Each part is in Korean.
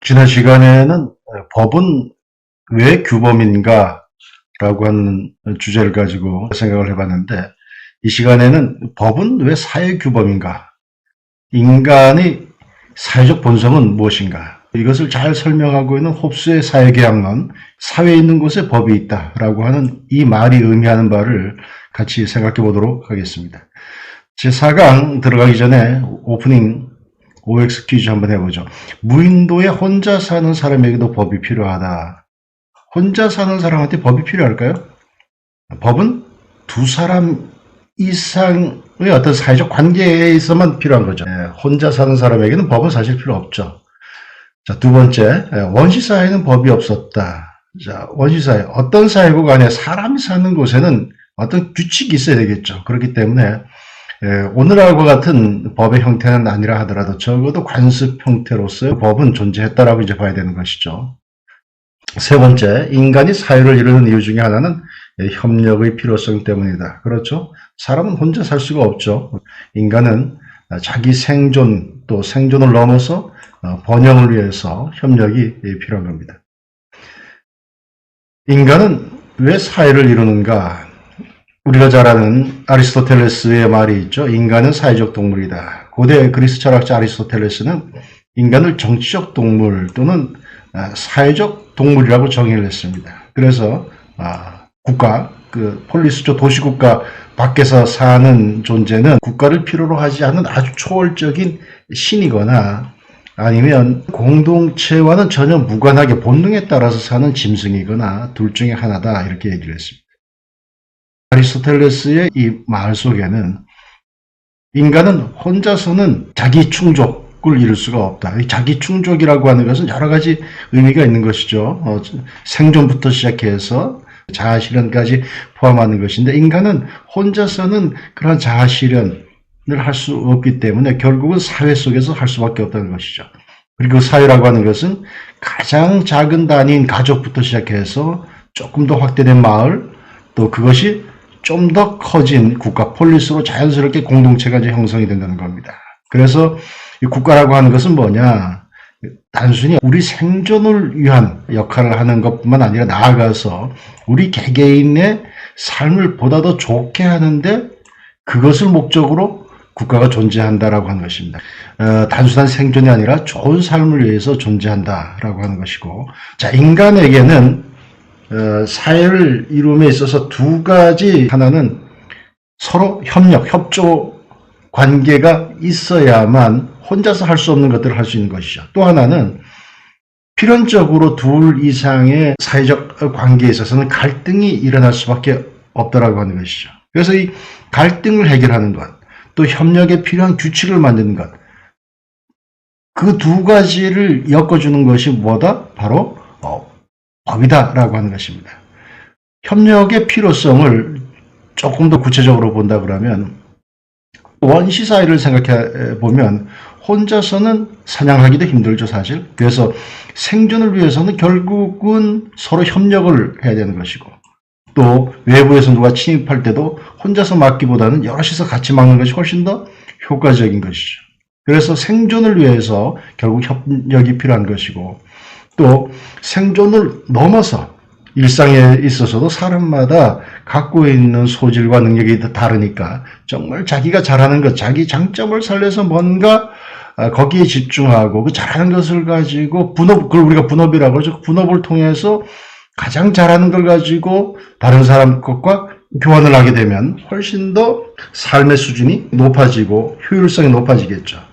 지난 시간에는 법은 왜 규범인가 라고 하는 주제를 가지고 생각을 해봤는데, 이 시간에는 법은 왜 사회규범인가, 인간의 사회적 본성은 무엇인가, 이것을 잘 설명하고 있는 홉스의 사회계약론, 사회에 있는 곳에 법이 있다라고 하는 이 말이 의미하는 바를 같이 생각해 보도록 하겠습니다. 제4강 들어가기 전에 오프닝 OX 퀴즈 한번 해보죠. 무인도에 혼자 사는 사람에게도 법이 필요하다. 혼자 사는 사람한테 법이 필요할까요? 법은 두 사람 이상의 어떤 사회적 관계에 있어만 필요한 거죠. 혼자 사는 사람에게는 법은 사실 필요 없죠. 자, 두 번째, 원시사회는 법이 없었다. 자, 원시사회, 어떤 사회국 안에 사람이 사는 곳에는 어떤 규칙이 있어야 되겠죠. 그렇기 때문에 오늘날과 같은 법의 형태는 아니라 하더라도 적어도 관습 형태로서의 법은 존재했다라고 이제 봐야 되는 것이죠. 세 번째, 인간이 사회를 이루는 이유 중에 하나는 협력의 필요성 때문이다. 그렇죠? 사람은 혼자 살 수가 없죠. 인간은 자기 생존, 또 생존을 넘어서 번영을 위해서 협력이 필요한 겁니다. 인간은 왜 사회를 이루는가? 우리가 잘 아는 아리스토텔레스의 말이 있죠. 인간은 사회적 동물이다. 고대 그리스 철학자 아리스토텔레스는 인간을 정치적 동물 또는 사회적 동물이라고 정의를 했습니다. 그래서 국가, 폴리스죠. 도시국가 밖에서 사는 존재는 국가를 필요로 하지 않는 아주 초월적인 신이거나 아니면 공동체와는 전혀 무관하게 본능에 따라서 사는 짐승이거나 둘 중에 하나다, 이렇게 얘기를 했습니다. 아리스토텔레스의 이 말 속에는 인간은 혼자서는 자기 충족을 이룰 수가 없다. 자기 충족이라고 하는 것은 여러 가지 의미가 있는 것이죠. 생존부터 시작해서 자아실현까지 포함하는 것인데, 인간은 혼자서는 그런 자아실현을 할 수 없기 때문에 결국은 사회 속에서 할 수밖에 없다는 것이죠. 그리고 사회라고 하는 것은 가장 작은 단위인 가족부터 시작해서 조금 더 확대된 마을, 또 그것이 좀 더 커진 국가, 폴리스로 자연스럽게 공동체가 이제 형성이 된다는 겁니다. 그래서 이 국가라고 하는 것은 뭐냐? 단순히 우리 생존을 위한 역할을 하는 것뿐만 아니라 나아가서 우리 개개인의 삶을 보다 더 좋게 하는데, 그것을 목적으로 국가가 존재한다라고 하는 것입니다. 단순한 생존이 아니라 좋은 삶을 위해서 존재한다라고 하는 것이고, 자, 인간에게는 사회를 이룸에 있어서 두 가지, 하나는 서로 협력, 협조 관계가 있어야만 혼자서 할 수 없는 것들을 할 수 있는 것이죠. 또 하나는 필연적으로 둘 이상의 사회적 관계에 있어서는 갈등이 일어날 수밖에 없다라고 하는 것이죠. 그래서 이 갈등을 해결하는 것, 또 협력에 필요한 규칙을 만드는 것, 그 두 가지를 엮어주는 것이 뭐다? 바로 법이다라고 하는 것입니다. 협력의 필요성을 조금 더 구체적으로 본다 그러면, 원시사회를 생각해 보면 혼자서는 사냥하기도 힘들죠, 사실. 그래서 생존을 위해서는 결국은 서로 협력을 해야 되는 것이고, 또 외부에서 누가 침입할 때도 혼자서 막기보다는 여럿이서 같이 막는 것이 훨씬 더 효과적인 것이죠. 그래서 생존을 위해서 결국 협력이 필요한 것이고, 또 생존을 넘어서 일상에 있어서도 사람마다 갖고 있는 소질과 능력이 다르니까 정말 자기가 잘하는 것, 자기 장점을 살려서 뭔가 거기에 집중하고 그 잘하는 것을 가지고 그걸 우리가 분업이라고 그러죠. 분업을 통해서 가장 잘하는 걸 가지고 다른 사람 것과 교환을 하게 되면 훨씬 더 삶의 수준이 높아지고 효율성이 높아지겠죠.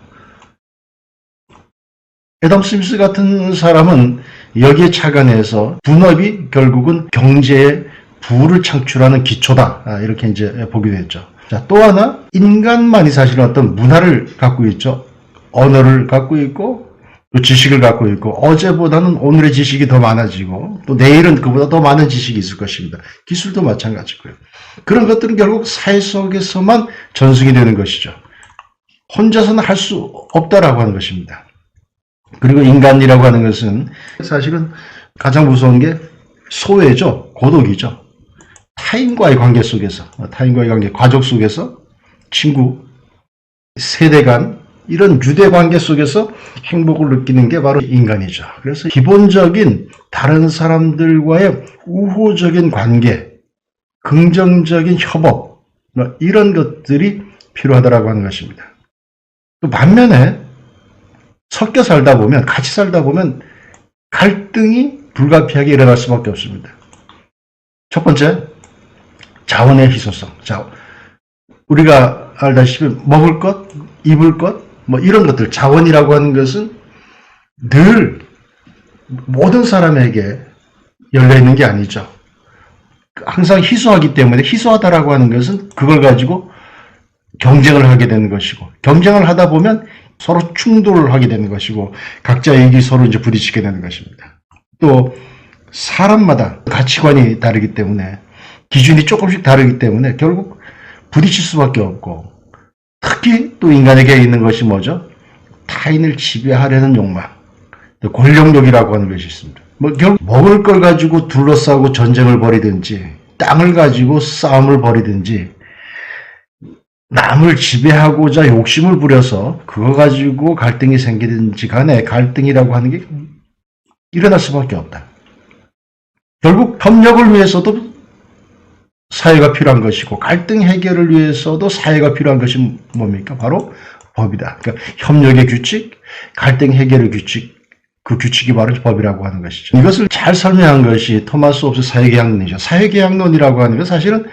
애덤 스미스 같은 사람은 여기에 착안해서 분업이 결국은 경제의 부를 창출하는 기초다, 이렇게 이제 보기도 했죠. 자, 또 하나, 인간만이 사실은 어떤 문화를 갖고 있죠. 언어를 갖고 있고, 또 지식을 갖고 있고, 어제보다는 오늘의 지식이 더 많아지고, 또 내일은 그보다 더 많은 지식이 있을 것입니다. 기술도 마찬가지고요. 그런 것들은 결국 사회 속에서만 전승이 되는 것이죠. 혼자서는 할 수 없다라고 하는 것입니다. 그리고 인간이라고 하는 것은 사실은 가장 무서운 게 소외죠. 고독이죠. 타인과의 관계 속에서, 타인과의 관계, 가족 속에서, 친구, 세대 간, 이런 유대 관계 속에서 행복을 느끼는 게 바로 인간이죠. 그래서 기본적인 다른 사람들과의 우호적인 관계, 긍정적인 협업, 이런 것들이 필요하다라고 하는 것입니다. 또 반면에 섞여 살다 보면, 같이 살다 보면 갈등이 불가피하게 일어날 수밖에 없습니다. 첫 번째, 자원의 희소성. 자, 우리가 알다시피 먹을 것, 입을 것, 뭐 이런 것들, 자원이라고 하는 것은 늘 모든 사람에게 열려있는 게 아니죠. 항상 희소하기 때문에, 희소하다라고 하는 것은 그걸 가지고 경쟁을 하게 되는 것이고, 경쟁을 하다 보면 서로 충돌을 하게 되는 것이고, 각자 이익이 서로 이제 부딪히게 되는 것입니다. 또 사람마다 가치관이 다르기 때문에, 기준이 조금씩 다르기 때문에 결국 부딪힐 수밖에 없고, 특히 또 인간에게 있는 것이 뭐죠? 타인을 지배하려는 욕망, 또 권력욕이라고 하는 것이 있습니다. 결국 먹을 걸 가지고 둘러싸고 전쟁을 벌이든지, 땅을 가지고 싸움을 벌이든지, 남을 지배하고자 욕심을 부려서 그거 가지고 갈등이 생기든지 간에 갈등이라고 하는 게 일어날 수밖에 없다. 결국 협력을 위해서도 사회가 필요한 것이고, 갈등 해결을 위해서도 사회가 필요한 것이 뭡니까? 바로 법이다. 그러니까 협력의 규칙, 갈등 해결의 규칙, 그 규칙이 바로 법이라고 하는 것이죠. 이것을 잘 설명한 것이 토마스 홉스 사회계약론이죠. 사회계약론이라고 하는 건 사실은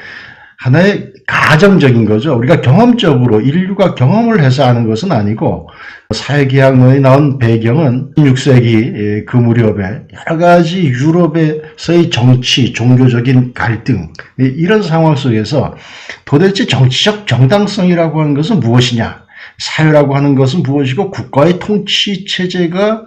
하나의 가정적인 거죠. 우리가 경험적으로 인류가 경험을 해서 아는 것은 아니고, 사회계약론이 나온 배경은 16세기 그 무렵에 여러 가지 유럽에서의 정치, 종교적인 갈등, 이런 상황 속에서 도대체 정치적 정당성이라고 하는 것은 무엇이냐, 사회라고 하는 것은 무엇이고, 국가의 통치 체제가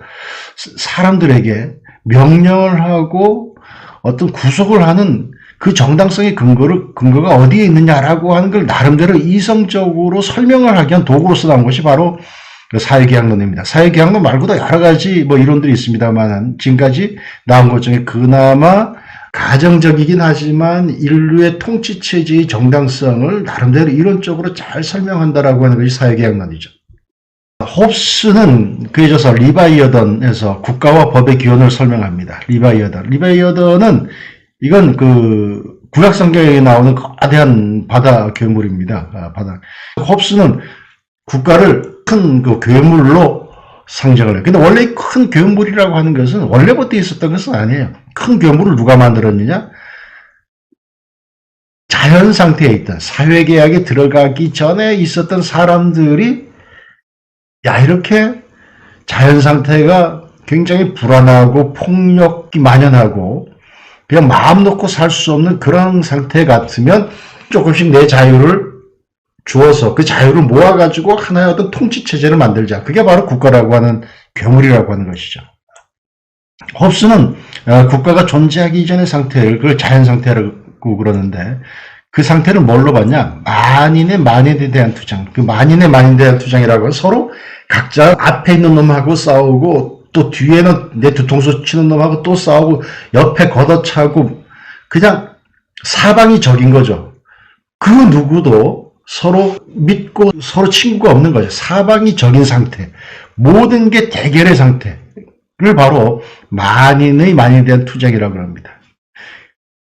사람들에게 명령을 하고 어떤 구속을 하는 그 정당성의 근거가 어디에 있느냐라고 하는 걸 나름대로 이성적으로 설명을 하기 위한 도구로서 나온 것이 바로 사회계약론입니다. 사회계약론 말고도 여러 가지 이론들이 있습니다만, 지금까지 나온 것 중에 그나마 가정적이긴 하지만 인류의 통치체제의 정당성을 나름대로 이론적으로 잘 설명한다라고 하는 것이 사회계약론이죠. 홉스는 그의 저서 리바이어던에서 국가와 법의 기원을 설명합니다. 리바이어던은 이건 그 구약 성경에 나오는 거대한 바다 괴물입니다. 바다. 홉스는 국가를 큰 그 괴물로 상정을 해요. 근데 원래 큰 괴물이라고 하는 것은 원래부터 있었던 것은 아니에요. 큰 괴물을 누가 만들었느냐? 자연 상태에 있던, 사회계약에 들어가기 전에 있었던 사람들이, 야, 이렇게 자연 상태가 굉장히 불안하고 폭력이 만연하고 그냥 마음 놓고 살 수 없는 그런 상태 같으면 조금씩 내 자유를 주어서 그 자유를 모아가지고 하나의 어떤 통치체제를 만들자. 그게 바로 국가라고 하는 괴물이라고 하는 것이죠. 홉스는 국가가 존재하기 이전의 상태를, 그걸 자연 상태라고 그러는데, 그 상태를 뭘로 봤냐? 만인에 대한 투쟁. 그 만인에 대한 투쟁이라고 하면 서로 각자 앞에 있는 놈하고 싸우고, 또 뒤에는 내 뒤통수 치는 놈하고 또 싸우고, 옆에 걷어차고, 그냥 사방이 적인 거죠. 그 누구도 서로 믿고 서로 친구가 없는 거죠. 사방이 적인 상태. 모든 게 대결의 상태를 바로 만인에 대한 투쟁이라고 합니다.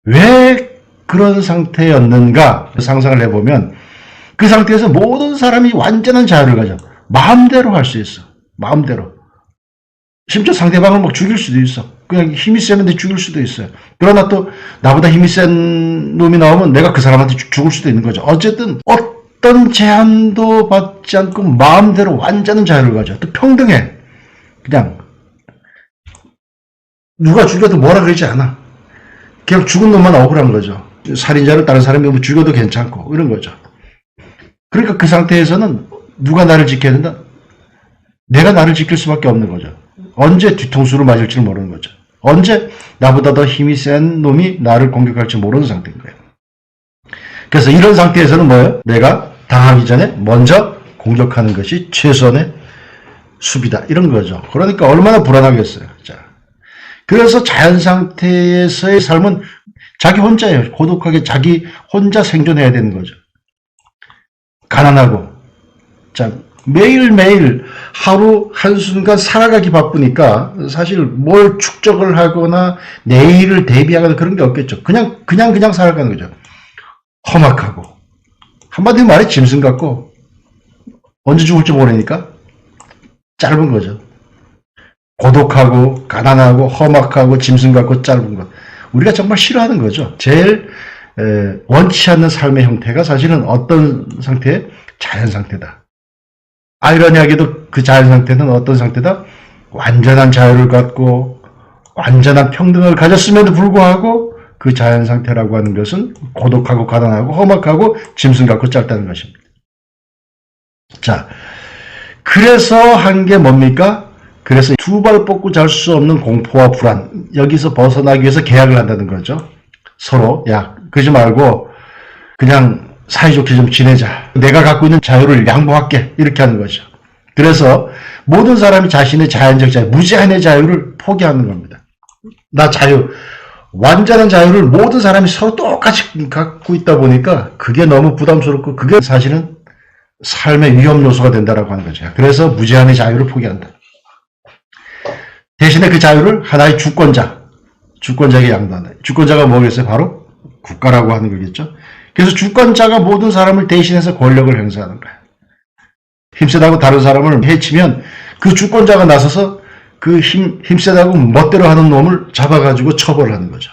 왜 그런 상태였는가 상상을 해보면, 그 상태에서 모든 사람이 완전한 자유를 가져. 마음대로 할 수 있어. 마음대로. 심지어 상대방을 막 죽일 수도 있어. 그냥 힘이 세는데 죽일 수도 있어요. 그러나 또 나보다 힘이 센 놈이 나오면 내가 그 사람한테 죽을 수도 있는 거죠. 어쨌든 어떤 제한도 받지 않고 마음대로 완전한 자유를 가져. 또 평등해. 그냥 누가 죽여도 뭐라 그러지 않아. 그냥 죽은 놈만 억울한 거죠. 살인자를 다른 사람이 죽여도 괜찮고 이런 거죠. 그러니까 그 상태에서는 누가 나를 지켜야 된다? 내가 나를 지킬 수밖에 없는 거죠. 언제 뒤통수를 맞을지 모르는 거죠. 언제 나보다 더 힘이 센 놈이 나를 공격할지 모르는 상태인 거예요. 그래서 이런 상태에서는 뭐예요? 내가 당하기 전에 먼저 공격하는 것이 최선의 수비다. 이런 거죠. 그러니까 얼마나 불안하겠어요. 자, 그래서 자연 상태에서의 삶은 자기 혼자예요. 고독하게 자기 혼자 생존해야 되는 거죠. 가난하고, 자, 매일매일 하루 한순간 살아가기 바쁘니까 사실 뭘 축적을 하거나 내일을 대비하거나 그런 게 없겠죠. 그냥 살아가는 거죠. 험악하고. 한마디로 말해 짐승 같고 언제 죽을지 모르니까 짧은 거죠. 고독하고 가난하고 험악하고 짐승 같고 짧은 것. 우리가 정말 싫어하는 거죠. 제일 원치 않는 삶의 형태가 사실은 어떤 상태? 자연 상태다. 아이러니하게도 그 자연 상태는 어떤 상태다? 완전한 자유를 갖고 완전한 평등을 가졌음에도 불구하고 그 자연 상태라고 하는 것은 고독하고 가난하고 험악하고 짐승 같고 짧다는 것입니다. 자, 그래서 한 게 뭡니까? 그래서 두 발 뻗고 잘 수 없는 공포와 불안, 여기서 벗어나기 위해서 계약을 한다는 거죠. 서로 야 그러지 말고 그냥 사이좋게 좀 지내자. 내가 갖고 있는 자유를 양보할게. 이렇게 하는 거죠. 그래서 모든 사람이 자신의 자연적 자유, 무제한의 자유를 포기하는 겁니다. 나 자유, 완전한 자유를 모든 사람이 서로 똑같이 갖고 있다 보니까 그게 너무 부담스럽고 그게 사실은 삶의 위험 요소가 된다라고 하는 거죠. 그래서 무제한의 자유를 포기한다. 대신에 그 자유를 하나의 주권자에게 양도한다. 주권자가 뭐겠어요? 바로 국가라고 하는 거겠죠. 그래서 주권자가 모든 사람을 대신해서 권력을 행사하는 거예요. 힘세다고 다른 사람을 해치면 그 주권자가 나서서 그 힘세다고 멋대로 하는 놈을 잡아가지고 처벌하는 거죠.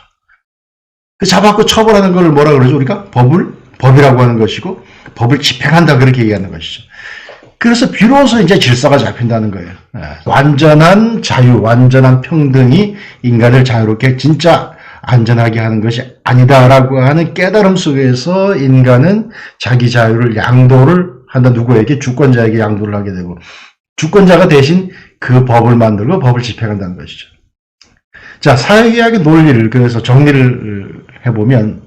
그 잡아갖고 처벌하는 걸 뭐라 그러죠? 우리가 법이라고 하는 것이고 법을 집행한다 그렇게 얘기하는 것이죠. 그래서 비로소 이제 질서가 잡힌다는 거예요. 완전한 자유, 완전한 평등이 인간을 자유롭게 진짜 안전하게 하는 것이 아니다라고 하는 깨달음 속에서 인간은 자기 자유를 양도를 한다. 누구에게? 주권자에게 양도를 하게 되고 주권자가 대신 그 법을 만들고 법을 집행한다는 것이죠. 자, 사회계약의 논리를 그래서 정리를 해보면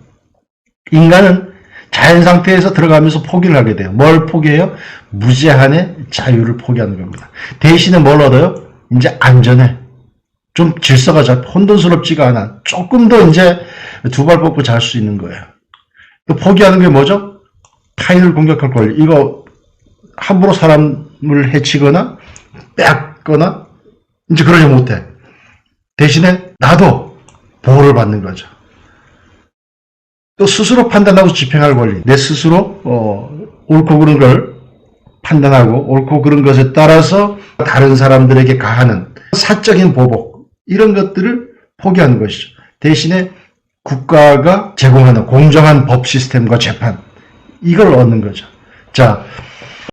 인간은 자연 상태에서 들어가면서 포기를 하게 돼요. 뭘 포기해요? 무제한의 자유를 포기하는 겁니다. 대신에 뭘 얻어요? 이제 안전해. 좀 질서가 잡혀 혼돈스럽지가 않아. 조금 더 이제 두 발 뻗고 잘 수 있는 거예요. 포기하는 게 뭐죠? 타인을 공격할 권리. 이거 함부로 사람을 해치거나 빼앗거나 이제 그러지 못해. 대신에 나도 보호를 받는 거죠. 또 스스로 판단하고 집행할 권리. 내 스스로 옳고 그른 걸 판단하고 옳고 그른 것에 따라서 다른 사람들에게 가하는 사적인 보복. 이런 것들을 포기하는 것이죠. 대신에 국가가 제공하는 공정한 법 시스템과 재판 이걸 얻는 거죠. 자,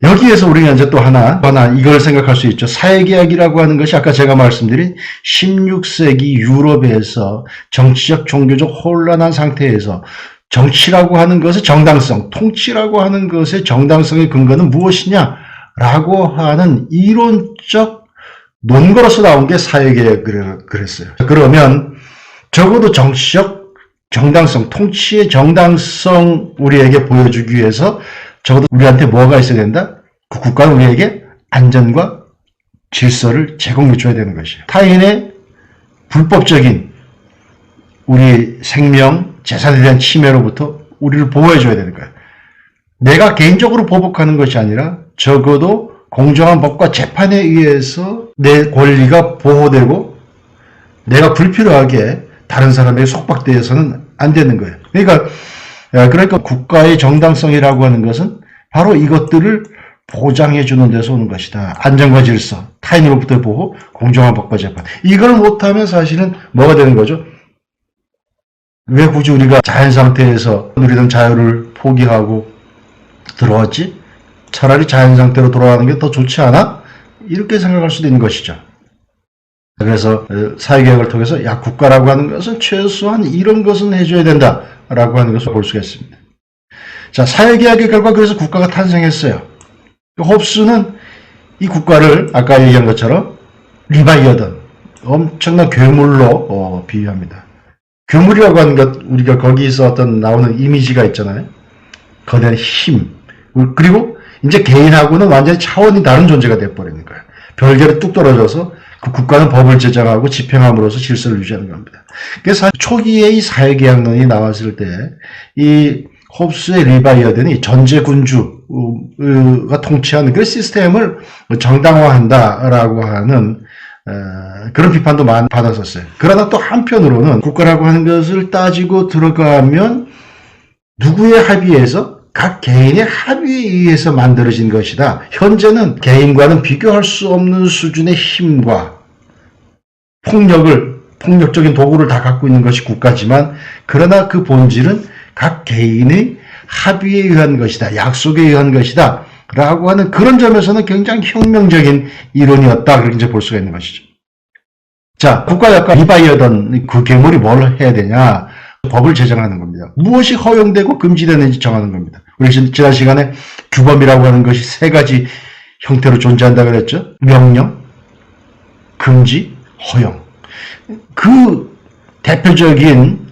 여기에서 우리가 이제 또 하나 이걸 생각할 수 있죠. 사회계약이라고 하는 것이 아까 제가 말씀드린 16세기 유럽에서 정치적 종교적 혼란한 상태에서 정치라고 하는 것의 정당성, 통치라고 하는 것의 정당성의 근거는 무엇이냐라고 하는 이론적 논거로서 나온 게 사회계약이라고 그랬어요. 그러면 적어도 정치적 정당성, 통치의 정당성 우리에게 보여주기 위해서 적어도 우리한테 뭐가 있어야 된다? 그 국가는 우리에게 안전과 질서를 제공해 줘야 되는 것이에요. 타인의 불법적인 우리 생명, 재산에 대한 침해로부터 우리를 보호해 줘야 되는 거예요. 내가 개인적으로 보복하는 것이 아니라 적어도 공정한 법과 재판에 의해서 내 권리가 보호되고 내가 불필요하게 다른 사람에게 속박되어서는 안 되는 거예요. 그러니까 국가의 정당성이라고 하는 것은 바로 이것들을 보장해 주는 데서 오는 것이다. 안전과 질서, 타인으로부터의 보호, 공정한 법과 재판. 이걸 못하면 사실은 뭐가 되는 거죠? 왜 굳이 우리가 자연 상태에서 누리던 자유를 포기하고 들어왔지? 차라리 자연 상태로 돌아가는 게 더 좋지 않아? 이렇게 생각할 수도 있는 것이죠. 그래서 사회계약을 통해서 국가라고 하는 것은 최소한 이런 것은 해줘야 된다라고 하는 것을 볼 수가 있습니다. 자, 사회계약의 결과 그래서 국가가 탄생했어요. 홉스는 이 국가를 아까 얘기한 것처럼 리바이어던 엄청난 괴물로 비유합니다. 괴물이라고 하는 것 우리가 거기서 어떤 나오는 이미지가 있잖아요. 거대한 힘 그리고 이제 개인하고는 완전히 차원이 다른 존재가 돼버리는 거예요. 별개로 뚝 떨어져서 그 국가는 법을 제정하고 집행함으로써 질서를 유지하는 겁니다. 그래서 초기에 이 사회계약론이 나왔을 때 이 홉스의 리바이어든이 전제군주 정부가 통치하는 그 시스템을 정당화한다라고 하는 그런 비판도 많이 받았었어요. 그러나 또 한편으로는 국가라고 하는 것을 따지고 들어가면 누구의 합의에서 각 개인의 합의에 의해서 만들어진 것이다. 현재는 개인과는 비교할 수 없는 수준의 힘과 폭력적인 도구를 다 갖고 있는 것이 국가지만, 그러나 그 본질은 각 개인의 합의에 의한 것이다. 약속에 의한 것이다. 라고 하는 그런 점에서는 굉장히 혁명적인 이론이었다. 그렇게 이제 볼 수가 있는 것이죠. 자, 국가 역할 리바이어던 그 괴물이 뭘 해야 되냐? 법을 제정하는 겁니다. 무엇이 허용되고 금지되는지 정하는 겁니다. 우리 지난 시간에 규범이라고 하는 것이 세 가지 형태로 존재한다고 그랬죠. 명령, 금지, 허용. 그 대표적인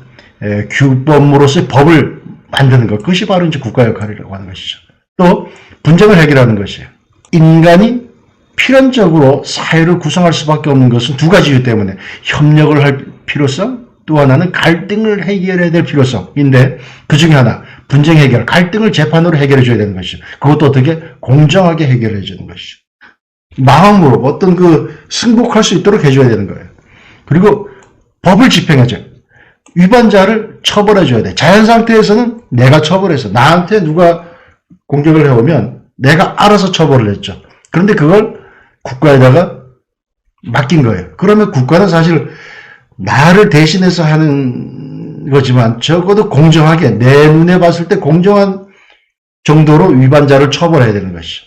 규범으로서의 법을 만드는 것, 그것이 바로 이제 국가 역할이라고 하는 것이죠. 또 분쟁을 해결하는 것이에요. 인간이 필연적으로 사회를 구성할 수밖에 없는 것은 두 가지 이유 때문에, 협력을 할 필요성, 또 하나는 갈등을 해결해야 될 필요성인데, 그 중에 하나 분쟁 해결, 갈등을 재판으로 해결해 줘야 되는 것이죠. 그것도 어떻게 공정하게 해결해 주는 것이죠. 마음으로 어떤 승복할 수 있도록 해줘야 되는 거예요. 그리고 법을 집행해줘요. 위반자를 처벌해줘야 돼. 자연 상태에서는 내가 처벌해서, 나한테 누가 공격을 해오면 내가 알아서 처벌을 했죠. 그런데 그걸 국가에다가 맡긴 거예요. 그러면 국가는 사실 나를 대신해서 하는 거지만 적어도 공정하게, 내 눈에 봤을 때 공정한 정도로 위반자를 처벌해야 되는 것이죠.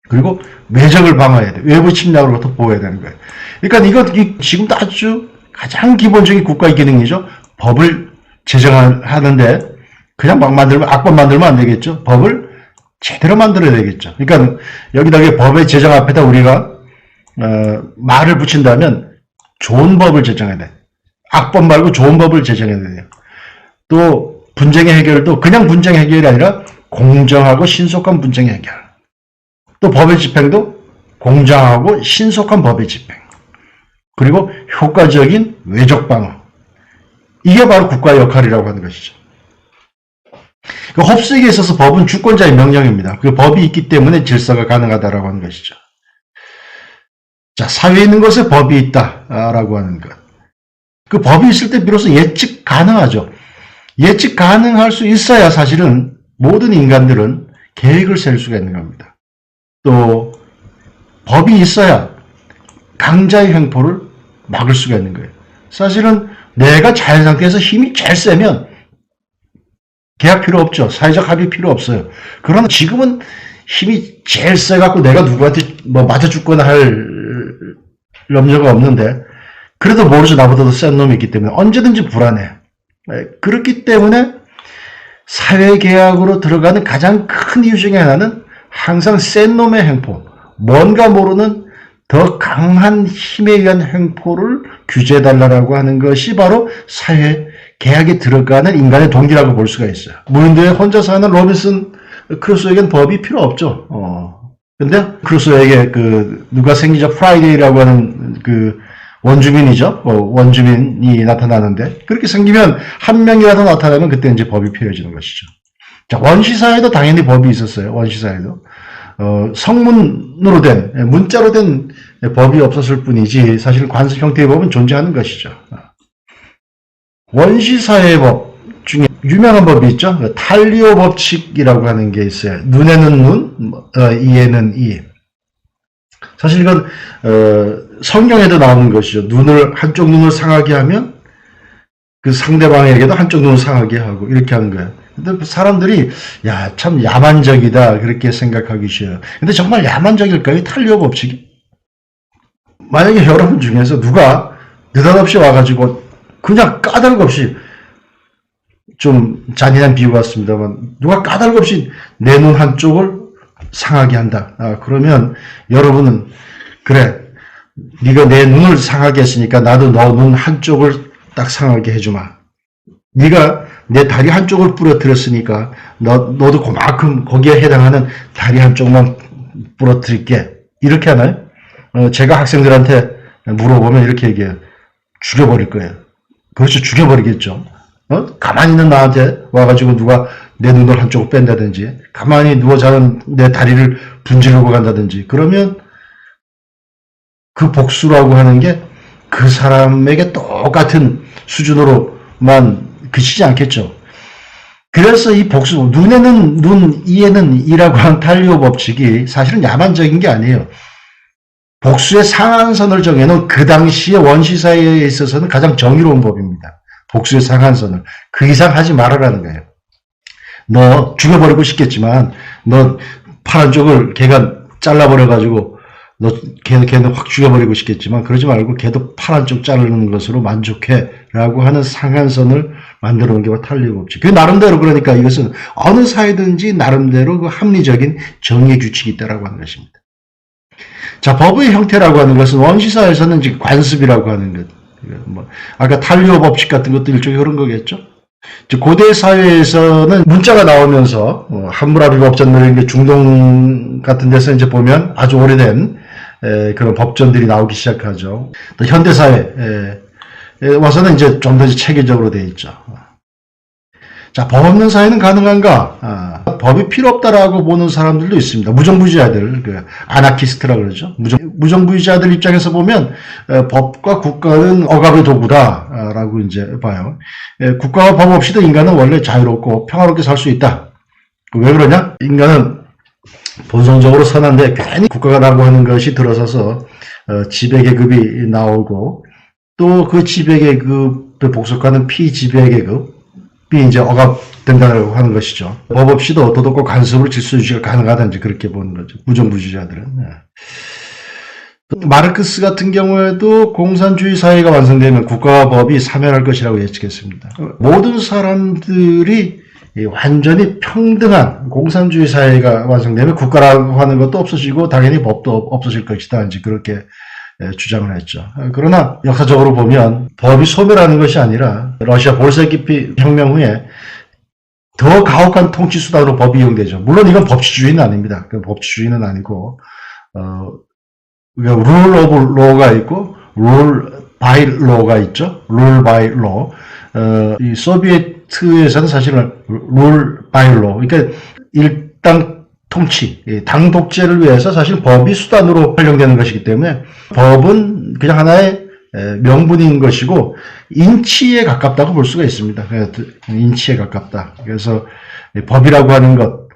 그리고 외적을 방어해야 돼. 외부 침략으로부터 보호해야 되는 거예요. 그러니까 지금도 아주 가장 기본적인 국가의 기능이죠. 법을 제정하는데 그냥 막 만들면, 악법 만들면 안 되겠죠. 법을 제대로 만들어야 되겠죠. 그러니까 여기다가 법의 제정 앞에다 우리가 말을 붙인다면 좋은 법을 제정해야 돼. 악법 말고 좋은 법을 제정해야 돼요. 또 분쟁의 해결도 그냥 분쟁 해결이 아니라 공정하고 신속한 분쟁 해결. 또 법의 집행도 공정하고 신속한 법의 집행. 그리고 효과적인 외적 방어. 이게 바로 국가의 역할이라고 하는 것이죠. 홉스에게 있어서 법은 주권자의 명령입니다. 그 법이 있기 때문에 질서가 가능하다라고 하는 것이죠. 자, 사회에 있는 것에 법이 있다라고 하는 것. 그 법이 있을 때 비로소 예측 가능하죠. 예측 가능할 수 있어야 사실은 모든 인간들은 계획을 세울 수가 있는 겁니다. 또 법이 있어야 강자의 횡포를 막을 수가 있는 거예요. 사실은 내가 자연 상태에서 힘이 제일 세면 계약 필요 없죠. 사회적 합의 필요 없어요. 그러나 지금은 힘이 제일 세갖고 내가 누구한테 맞아 죽거나 할 염려가 없는데, 그래도 모르죠. 나보다도 센 놈이 있기 때문에 언제든지 불안해. 그렇기 때문에 사회계약으로 들어가는 가장 큰 이유 중에 하나는 항상 센 놈의 횡포, 뭔가 모르는 더 강한 힘에 의한 횡포를 규제해달라고 하는 것이 바로 사회계약에 들어가는 인간의 동기라고 볼 수가 있어요. 무인도에 혼자 사는 로빈슨 크루소에겐 법이 필요 없죠. 근데 크루소에게 누가 생리적 프라이데이라고 하는 원주민이죠. 원주민이 나타나는데, 그렇게 생기면 한 명이라도 나타나면 그때 이제 법이 필요해지는 것이죠. 자, 원시사회도 당연히 법이 있었어요. 원시사회도. 성문으로 된, 문자로 된 법이 없었을 뿐이지, 사실 관습 형태의 법은 존재하는 것이죠. 원시사회의 법 중에 유명한 법이 있죠. 탈리오 법칙이라고 하는 게 있어요. 눈에는 눈, 이에는 이. 사실 이건 성경에도 나오는 것이죠. 한쪽 눈을 상하게 하면 그 상대방에게도 한쪽 눈을 상하게 하고 이렇게 하는 거예요. 근데 사람들이 참 야만적이다 그렇게 생각하기 쉬워요. 근데 정말 야만적일까요? 탈리오 법칙이? 만약에 여러분 중에서 누가 느닷없이 와가지고 그냥 까닭 없이, 좀 잔인한 비유 같습니다만, 누가 까닭 없이 내 눈 한쪽을 상하게 한다. 그러면 여러분은, 그래, 네가 내 눈을 상하게 했으니까 나도 너 눈 한쪽을 딱 상하게 해주마. 네가 내 다리 한쪽을 부러뜨렸으니까 너도 그만큼 거기에 해당하는 다리 한쪽만 부러뜨릴게. 이렇게 하나요? 제가 학생들한테 물어보면 이렇게 얘기해요. 죽여버릴 거예요. 그렇죠. 죽여버리겠죠. 가만히 있는 나한테 와가지고 누가 내 눈을 한쪽으로 뺀다든지, 가만히 누워 자는 내 다리를 분지르고 간다든지, 그러면 그 복수라고 하는 게 그 사람에게 똑같은 수준으로만 그치지 않겠죠. 그래서 이 복수, 눈에는 눈, 이에는 이라고 하는 탈리오 법칙이 사실은 야만적인 게 아니에요. 복수의 상한선을 정해놓은 그 당시의 원시사회에 있어서는 가장 정의로운 법입니다. 복수의 상한선을. 그 이상 하지 말아라는 거예요. 너 죽여버리고 싶겠지만, 너 파란 쪽을 걔가 잘라버려가지고, 걔는 확 죽여버리고 싶겠지만, 그러지 말고 걔도 파란 쪽 자르는 것으로 만족해. 라고 하는 상한선을 만들어 놓은 게 탈리오 법칙. 그 나름대로 그러니까 이것은 어느 사회든지 나름대로 그 합리적인 정의 규칙이 있다라고 하는 것입니다. 자, 법의 형태라고 하는 것은 원시사에서는 이제 관습이라고 하는 것. 아까 탈리오 법칙 같은 것도 일종의 그런 거겠죠. 고대 사회에서는 문자가 나오면서 함무라비 법전들 이런 게 중동 같은 데서 이제 보면 아주 오래된 그런 법전들이 나오기 시작하죠. 또 현대 사회에 와서는 이제 좀 더 체계적으로 되어 있죠. 자, 법 없는 사회는 가능한가? 법이 필요 없다라고 보는 사람들도 있습니다. 무정부주의자들, 아나키스트라 그러죠. 무정부주의자들 입장에서 보면 법과 국가는 억압의 도구다라고 이제 봐요. 국가와 법 없이도 인간은 원래 자유롭고 평화롭게 살 수 있다. 왜 그러냐? 인간은 본성적으로 선한데 괜히 국가라고 하는 것이 들어서서 지배계급이 나오고 또 그 지배계급에 복속하는 피지배계급 이제 억압된다고 하는 것이죠. 법 없이도 도덕과 간섭으로 질서 유지가 가능하다든지 그렇게 보는 거죠. 무정부주의자들은. 마르크스 같은 경우에도 공산주의 사회가 완성되면 국가와 법이 사멸할 것이라고 예측했습니다. 모든 사람들이 완전히 평등한 공산주의 사회가 완성되면 국가라고 하는 것도 없어지고 당연히 법도 없어질 것이다. 이제 그렇게 주장을 했죠. 그러나 역사적으로 보면 법이 소멸하는 것이 아니라 러시아 볼셰비키 혁명 후에 더 가혹한 통치 수단으로 법이 이용되죠. 물론 이건 법치주의는 아닙니다. 법치주의는 아니고 룰 오브 로가 있고 룰 바이 로가 있죠. 룰 바이 로. 이 소비에트에서는 사실은 룰 바이 로. 그러니까 일당 통치, 당 독재를 위해서 사실 법이 수단으로 활용되는 것이기 때문에 법은 그냥 하나의 명분인 것이고 인치에 가깝다고 볼 수가 있습니다. 인치에 가깝다. 그래서 법이라고 하는 것,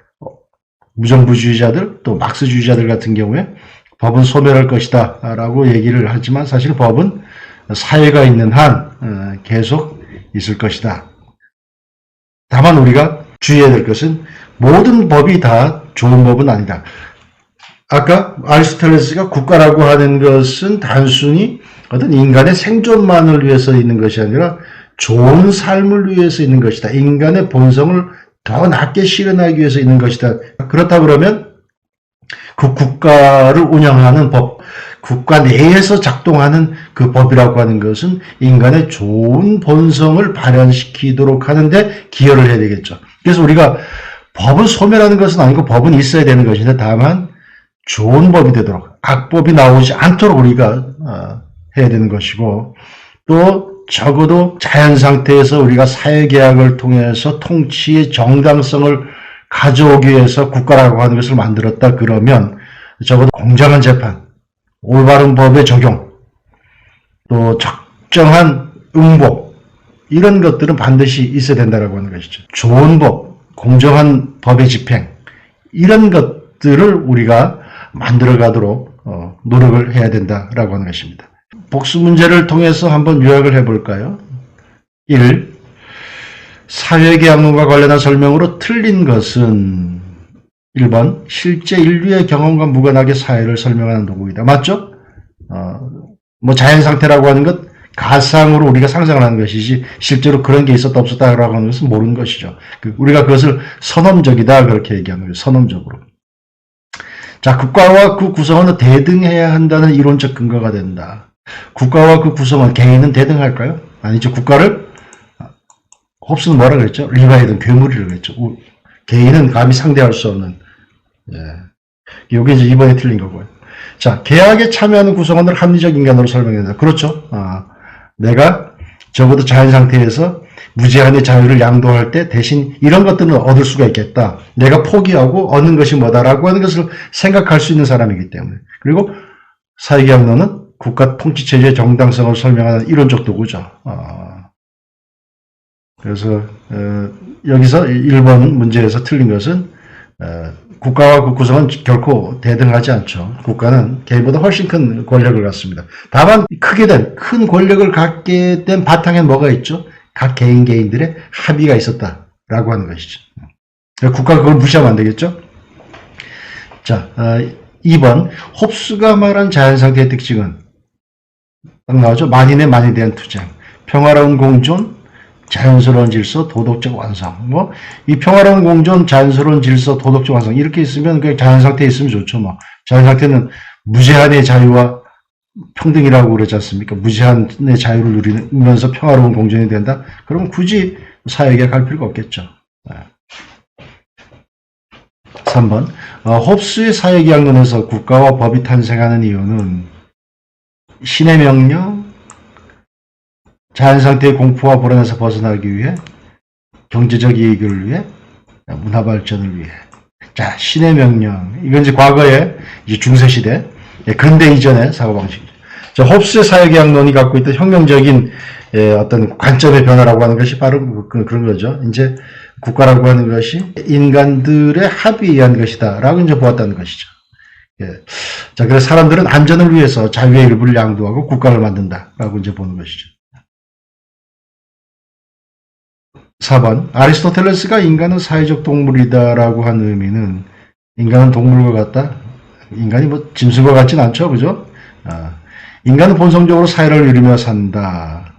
무정부주의자들 또 막스주의자들 같은 경우에 법은 소멸할 것이다 라고 얘기를 하지만 사실 법은 사회가 있는 한 계속 있을 것이다. 다만 우리가 주의해야 될 것은 모든 법이 다 좋은 법은 아니다. 아까 아리스토텔레스가 국가라고 하는 것은 단순히 어떤 인간의 생존만을 위해서 있는 것이 아니라 좋은 삶을 위해서 있는 것이다. 인간의 본성을 더 낮게 실현하기 위해서 있는 것이다. 그렇다 그러면 그 국가를 운영하는 법, 국가 내에서 작동하는 그 법이라고 하는 것은 인간의 좋은 본성을 발현시키도록 하는데 기여를 해야 되겠죠. 그래서 우리가 법을 소멸하는 것은 아니고 법은 있어야 되는 것인데 다만 좋은 법이 되도록 악법이 나오지 않도록 우리가 해야 되는 것이고 또 적어도 자연 상태에서 우리가 사회계약을 통해서 통치의 정당성을 가져오기 위해서 국가라고 하는 것을 만들었다 그러면 적어도 공정한 재판, 올바른 법의 적용, 또 적정한 응보 이런 것들은 반드시 있어야 된다고 하는 것이죠. 좋은 법, 공정한 법의 집행 이런 것들을 우리가 만들어가도록 노력을 해야 된다라고 하는 것입니다. 복수 문제를 통해서 한번 요약을 해볼까요? 1. 사회계약론과 관련한 설명으로 틀린 것은 1번 실제 인류의 경험과 무관하게 사회를 설명하는 도구이다. 맞죠? 뭐 자연상태라고 하는 것 가상으로 우리가 상상을 하는 것이지 실제로 그런 게 있었다 없었다라고 하는 것은 모르는 것이죠. 우리가 그것을 선언적이다 그렇게 얘기하는 거예요. 선언적으로. 자, 국가와 그 구성원은 대등해야 한다는 이론적 근거가 된다. 국가와 그 구성원, 개인은 대등할까요? 아니죠. 국가를 홉스는 뭐라 그랬죠? 리바이든 괴물이라고 했죠. 개인은 감히 상대할 수 없는. 예. 이게 이제 이번에 틀린 거고요. 자, 계약에 참여하는 구성원을 합리적 인간으로 설명해야 된다. 그렇죠. 내가 적어도 자연 상태에서 무제한의 자유를 양도할 때 대신 이런 것들은 얻을 수가 있겠다. 내가 포기하고 얻는 것이 뭐다라고 하는 것을 생각할 수 있는 사람이기 때문에. 그리고 사회계약론은 국가 통치체제의 정당성을 설명하는 이론적 도구죠. 그래서 여기서 1번 문제에서 틀린 것은 국가와 그 구성은 결코 대등하지 않죠. 국가는 개인보다 훨씬 큰 권력을 갖습니다. 다만 큰 권력을 갖게 된 바탕에 뭐가 있죠? 각 개인들의 합의가 있었다라고 하는 것이죠. 국가가 그걸 무시하면 안 되겠죠? 자, 2번 홉스가 말한 자연상태의 특징은 딱 나오죠. 만인의 만에 대한 투쟁, 평화로운 공존, 자연스러운 질서, 도덕적 완성. 이 평화로운 공존, 자연스러운 질서, 도덕적 완성. 이렇게 있으면 그냥 자연상태에 있으면 좋죠. 자연상태는 무제한의 자유와 평등이라고 그러지 않습니까? 무제한의 자유를 누리면서 평화로운 공존이 된다? 그럼 굳이 사회계약 할 필요가 없겠죠. 3번. 홉스의 사회계약론에서 국가와 법이 탄생하는 이유는 신의 명령, 자연상태의 공포와 불안에서 벗어나기 위해, 경제적 이익을 위해, 문화 발전을 위해. 자, 신의 명령. 이건 이제 과거에 이제 중세시대, 근대 이전의 사고방식이죠. 자, 홉스의 사회계약론이 갖고 있던 혁명적인 어떤 관점의 변화라고 하는 것이 바로 그런 거죠. 이제 국가라고 하는 것이 인간들의 합의에 의한 것이다. 라고 이제 보았다는 것이죠. 자, 그래서 사람들은 안전을 위해서 자유의 일부를 양도하고 국가를 만든다. 라고 이제 보는 것이죠. 4번. 아리스토텔레스가 인간은 사회적 동물이다라고 한 의미는 인간은 동물과 같다? 인간이 짐승과 같진 않죠. 그죠? 인간은 본성적으로 사회를 이루며 산다.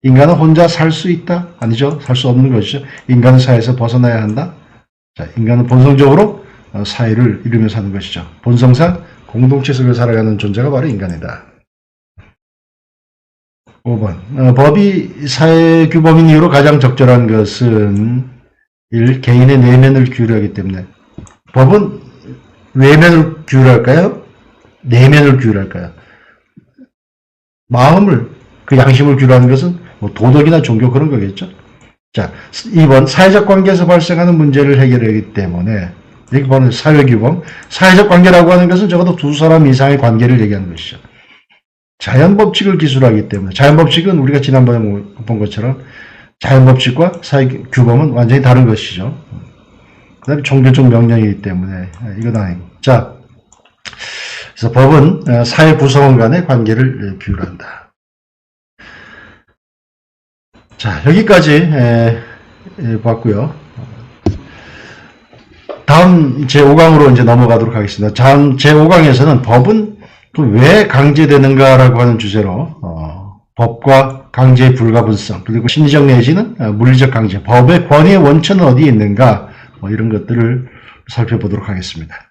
인간은 혼자 살 수 있다? 아니죠. 살 수 없는 것이죠. 인간은 사회에서 벗어나야 한다. 자, 인간은 본성적으로 사회를 이루며 사는 것이죠. 본성상 공동체 속에 살아가는 존재가 바로 인간이다. 5번. 법이 사회규범인 이유로 가장 적절한 것은 1. 개인의 내면을 규율하기 때문에. 법은 외면을 규율할까요? 내면을 규율할까요? 마음을, 그 양심을 규율하는 것은 도덕이나 종교 그런 거겠죠? 자, 2번. 사회적 관계에서 발생하는 문제를 해결하기 때문에. 여기 보는 사회규범. 사회적 관계라고 하는 것은 적어도 두 사람 이상의 관계를 얘기하는 것이죠. 자연법칙을 기술하기 때문에. 자연법칙은 우리가 지난번에 본 것처럼 자연법칙과 사회규범은 완전히 다른 것이죠. 그 다음에 종교적 명령이기 때문에 이건 아니고. 자, 그래서 법은 사회 구성원 간의 관계를 규율한다. 자, 여기까지 봤고요. 다음 제5강으로 이제 넘어가도록 하겠습니다. 다음 제5강에서는 법은 왜 강제되는가라고 하는 주제로 법과 강제의 불가분성, 그리고 심리적 내지는 물리적 강제, 법의 권위의 원천은 어디에 있는가, 이런 것들을 살펴보도록 하겠습니다.